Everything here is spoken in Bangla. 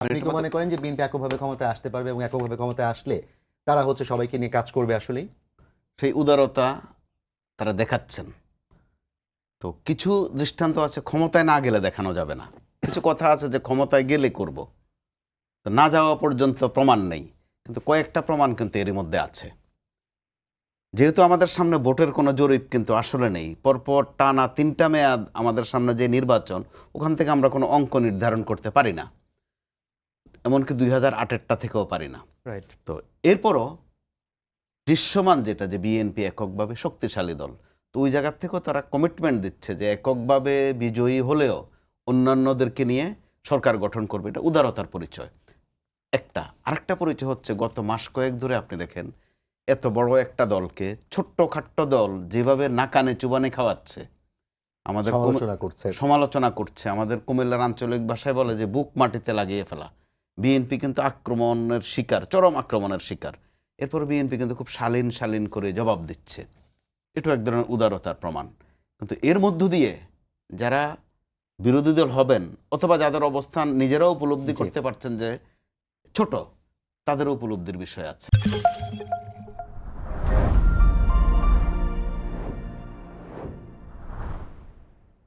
আপনি কি মনে করেন যে বিএনপি এককভাবে ক্ষমতায় আসতে পারবে এবং এককভাবে ক্ষমতায় আসলে তারা হচ্ছে সবাইকে নিয়ে কাজ করবে আসলেই? সেই উদারতা তারা দেখাচ্ছেন। তো কিছু দৃষ্টান্ত আছে ক্ষমতায় না গেলে দেখানো যাবে না, কিছু কথা আছে যে ক্ষমতায় গেলে করব। তো না যাওয়া পর্যন্ত প্রমাণ নেই, কিন্তু কয়েকটা প্রমাণ কিন্তু এরই মধ্যে আছে। যেহেতু আমাদের সামনে ভোটের কোনো জরিপ কিন্তু আসলে নেই, পরপর টানা 3টা মেয়াদ আমাদের সামনে যে নির্বাচন, ওখান থেকে আমরা কোনো অঙ্ক নির্ধারণ করতে পারি না, এমনকি 2008-এরটা থেকেও পারি না। রাইট। তো এরপরও দৃশ্যমান যেটা যে বিএনপি এককভাবে শক্তিশালী দল, তো ওই জায়গার থেকেও তারা কমিটমেন্ট দিচ্ছে যে এককভাবে বিজয়ী হলেও অন্যান্যদেরকে নিয়ে সরকার গঠন করবে, এটা উদারতার পরিচয় একটা। আরেকটা পরিচয় হচ্ছে গত মাস কয়েক ধরে আপনি দেখেন এত বড় একটা দলকে ছোট্ট খাট্ট দল যেভাবে নাকানে চুবানে খাওয়াচ্ছে, আমাদের সমালোচনা করছে। আমাদের কুমিল্লার আঞ্চলিক ভাষায় বলে যে বুক মাটিতে লাগিয়ে ফেলা। বিএনপি কিন্তু আক্রমণের শিকার, চরম আক্রমণের শিকার। এরপর বিএনপি কিন্তু খুব শালীন শালীন করে জবাব দিচ্ছে, এটাও এক ধরনের উদারতার প্রমাণ। কিন্তু এর মধ্য দিয়ে যারা বিরোধী দল হবেন অথবা যাদের অবস্থান নিজেরাও উপলব্ধি করতে পারছেন যে ছোট, তাদেরও উপলব্ধির বিষয় আছে।